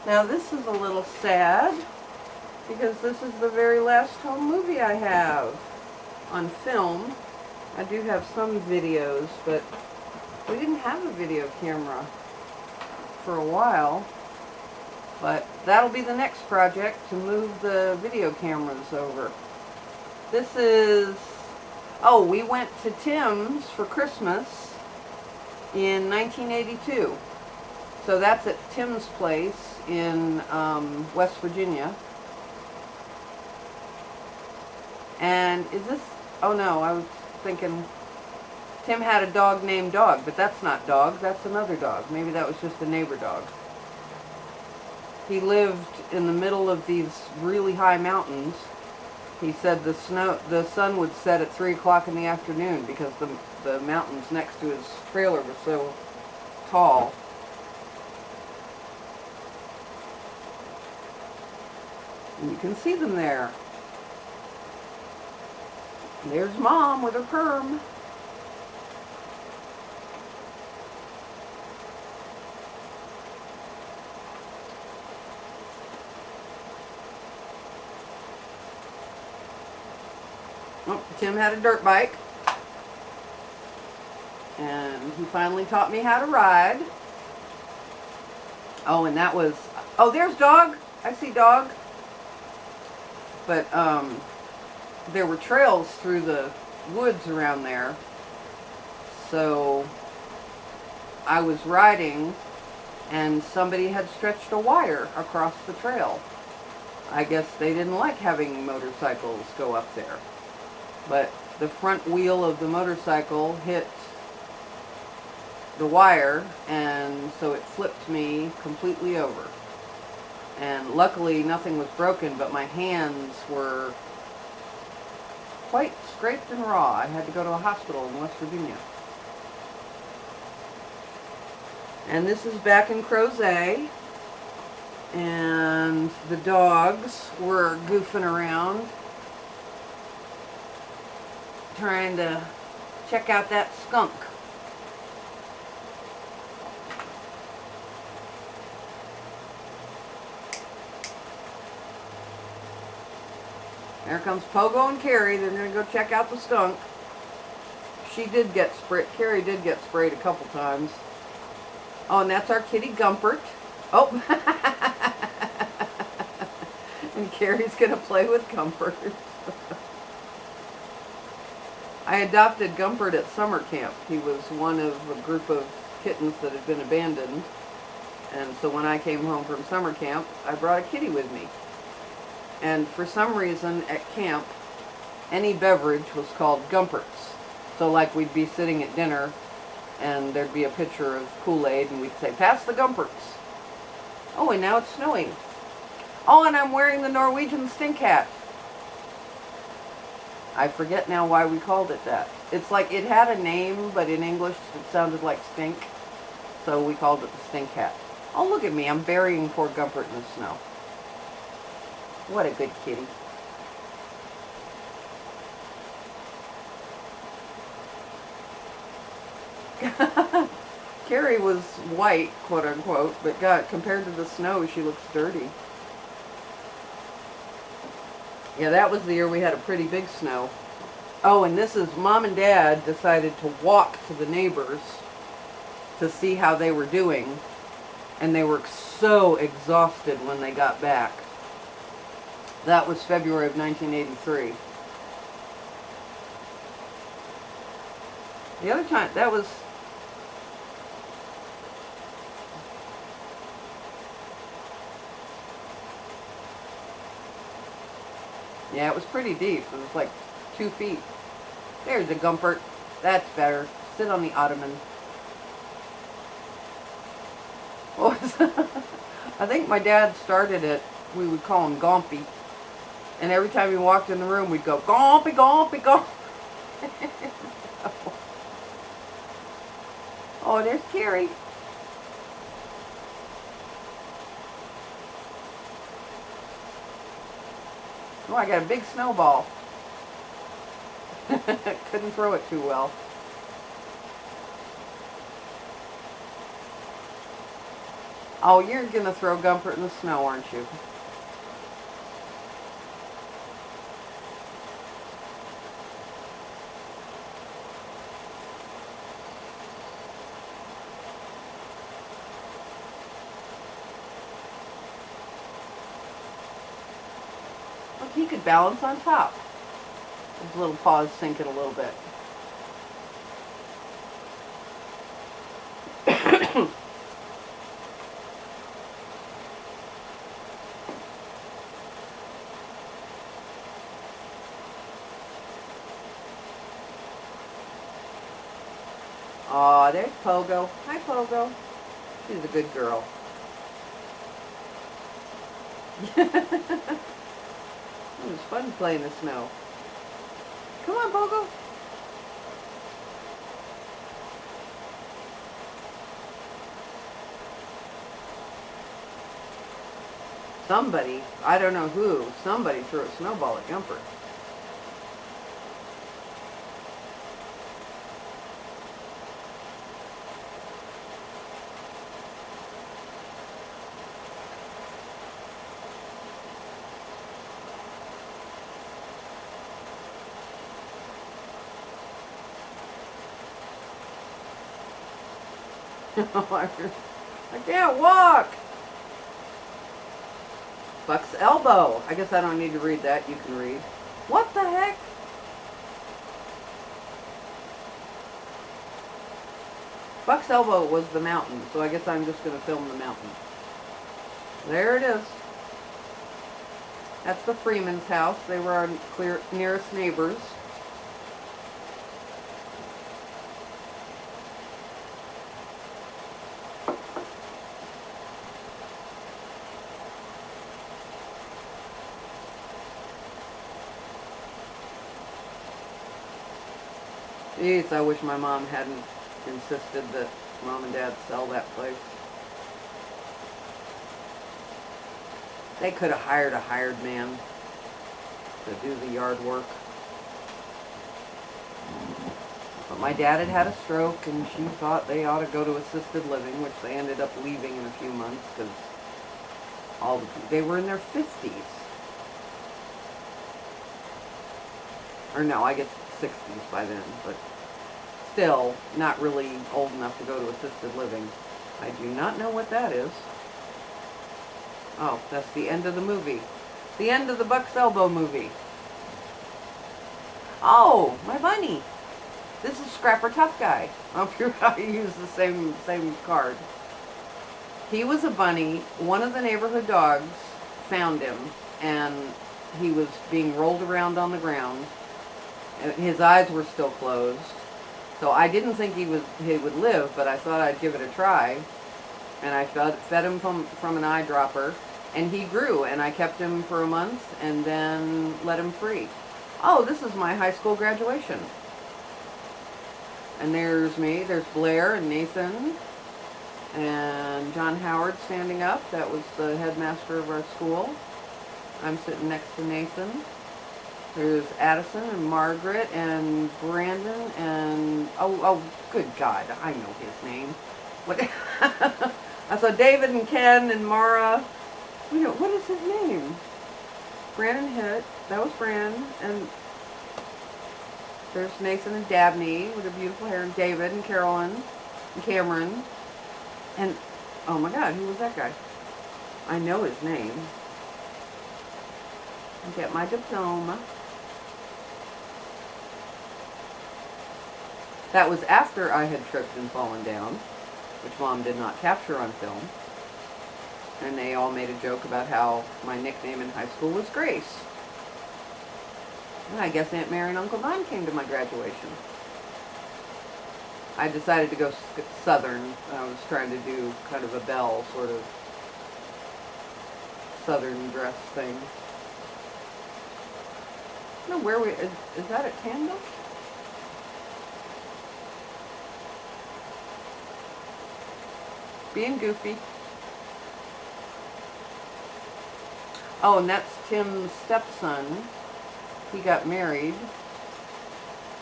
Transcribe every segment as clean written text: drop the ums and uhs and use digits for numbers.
Now this is a little sad because this is the very last home movie I have on film. I do have some videos, but we didn't have a video camera for a while. But that'll be the next project, to move the video cameras over. This is, oh, we went to Tim's for Christmas in 1982. So that's at Tim's place in West Virginia. And is this, oh no, I was thinking Tim had a dog named Dog, but that's not Dog, that's another dog. Maybe that was just a neighbor dog. He lived in the middle of these really high mountains. He said the sun would set at 3 o'clock in the afternoon because the mountains next to his trailer were so tall. And you can see them there. There's Mom with her perm. Oh, Tim had a dirt bike, and he finally taught me how to ride. Oh, and that was, oh, there's Dog. I see Dog. But there were trails through the woods around there, so I was riding, and somebody had stretched a wire across the trail. I guess they didn't like having motorcycles go up there. But the front wheel of the motorcycle hit the wire, and so it flipped me completely over. And luckily nothing was broken, but my hands were quite scraped and raw. I had to go to a hospital in West Virginia. And this is back in Crozet, and the dogs were goofing around, trying to check out that skunk. There comes Pogo and Kerry. They're going to go check out the skunk. She did get sprayed. Kerry did get sprayed a couple times. Oh, and that's our kitty Gumpert. Oh. And Kerry's going to play with Gumpert. I adopted Gumpert at summer camp. He was one of a group of kittens that had been abandoned. And so when I came home from summer camp, I brought a kitty with me. And for some reason at camp, any beverage was called Gumperts. So like we'd be sitting at dinner and there'd be a pitcher of Kool-Aid and we'd say, pass the Gumperts. Oh, and now it's snowing. Oh, and I'm wearing the Norwegian stink hat. I forget now why we called it that. It's like it had a name, but in English it sounded like stink. So we called it the stink hat. Oh, look at me. I'm burying poor Gumpert in the snow. What a good kitty. Carrie was white, quote unquote, but God, compared to the snow, she looks dirty. Yeah, that was the year we had a pretty big snow. Oh, and this is Mom and Dad decided to walk to the neighbors to see how they were doing, and they were so exhausted when they got back. That was February of 1983. The other time, that was... Yeah, it was pretty deep. It was like 2 feet. There's the Gumpert. That's better. Sit on the ottoman. I think my dad started it, we would call him Gompy. And every time he walked in the room, we'd go, Gompy, Gompy, Gompy. Oh, there's Kerry. Oh, I got a big snowball. Couldn't throw it too well. Oh, you're going to throw Gumpert in the snow, aren't you? Look, he could balance on top. His little paws sinking a little bit. Aw, there's Pogo. Hi, Pogo. She's a good girl. It was fun playing in the snow. Come on, Pogo. Somebody, I don't know who, somebody threw a snowball at Gumpert. I can't walk. Buck's elbow. I guess I don't need to read that. You can read. What the heck? Buck's elbow was the mountain, so I guess I'm just going to film the mountain. There it is. That's the Freeman's house. They were our nearest neighbors. Jeez, I wish my mom hadn't insisted that Mom and Dad sell that place. They could have hired a hired man to do the yard work. But my dad had had a stroke, and she thought they ought to go to assisted living, which they ended up leaving in a few months because they were in their 50s. Or no, I guess 60s by then, but still not really old enough to go to assisted living. I do not know what that is. Oh, that's the end of the movie. The end of the Buck's Elbow movie. Oh, my bunny. This is Scrapper Tough Guy. I use the same card. He was a bunny. One of the neighborhood dogs found him, and he was being rolled around on the ground. His eyes were still closed. So I didn't think he would live, but I thought I'd give it a try. And I fed him from an eyedropper, and he grew, and I kept him for a month and then let him free. Oh, this is my high school graduation. And there's me. There's Blair and Nathan and John Howard standing up. That was the headmaster of our school. I'm sitting next to Nathan. There's Addison and Margaret and Brandon and, oh, good God, I know his name. What? I saw David and Ken and Mara. What is his name? Brandon Hitt. That was Brandon. And there's Nathan and Dabney with their beautiful hair, and David and Carolyn and Cameron. And, oh my God, who was that guy? I know his name. I get my diploma. That was after I had tripped and fallen down, which Mom did not capture on film. And they all made a joke about how my nickname in high school was Grace. And I guess Aunt Mary and Uncle Don came to my graduation. I decided to go Southern. I was trying to do kind of a belle sort of Southern dress thing. I don't know where is that at Tandem? Being goofy. Oh, and that's Tim's stepson. He got married.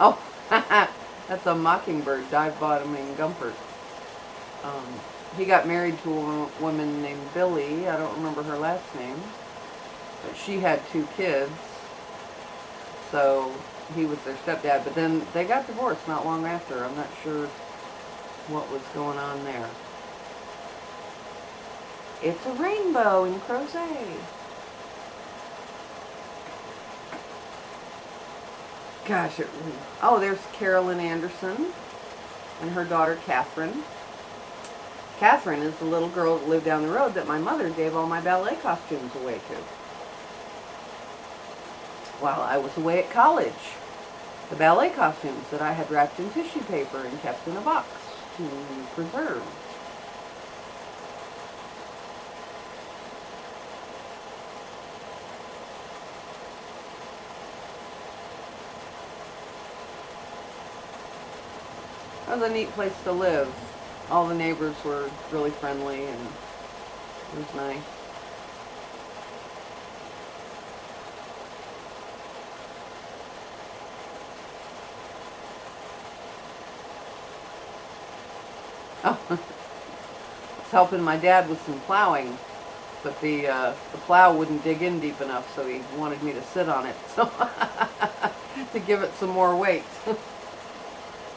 Oh, that's a mockingbird dive-bottoming Gumpert. he got married to a woman named Billy. I don't remember her last name. But she had 2 kids. So he was their stepdad. But then they got divorced not long after. I'm not sure what was going on there. It's a rainbow in crochet. Gosh, oh, there's Carole Anderson and her daughter Catherine. Catherine is the little girl that lived down the road that my mother gave all my ballet costumes away to while I was away at college. The ballet costumes that I had wrapped in tissue paper and kept in a box to preserve. It was a neat place to live. All the neighbors were really friendly and it was nice. Oh, I was helping my dad with some plowing, but the plow wouldn't dig in deep enough, so he wanted me to sit on it, so to give it some more weight.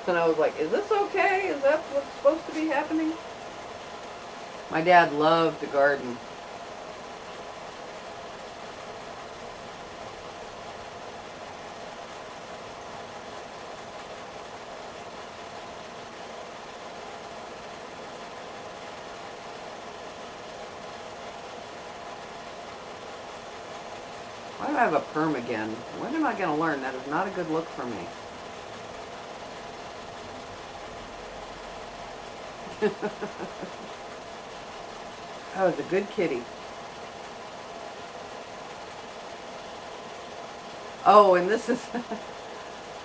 And I was like, is this okay? Is that what's supposed to be happening? My dad loved to garden. Why do I have a perm again? When am I going to learn? That is not a good look for me. That was a good kitty. Oh, and this is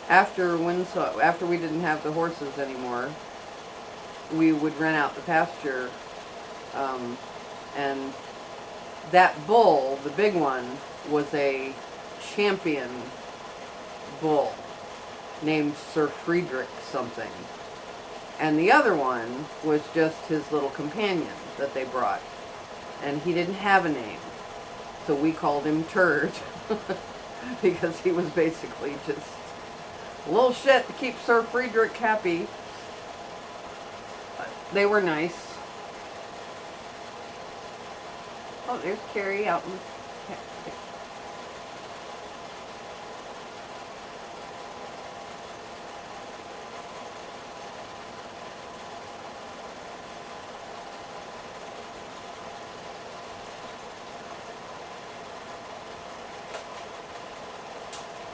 after we didn't have the horses anymore, we would rent out the pasture, and that bull, the big one, was a champion bull named Sir Friedrich something. And the other one was just his little companion that they brought. And he didn't have a name. So we called him Turd. Because he was basically just a little shit to keep Sir Friedrich happy. But they were nice. Oh, there's Carrie out in the...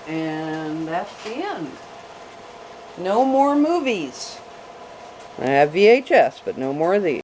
And that's the end. No more movies. I have VHS, but no more of these.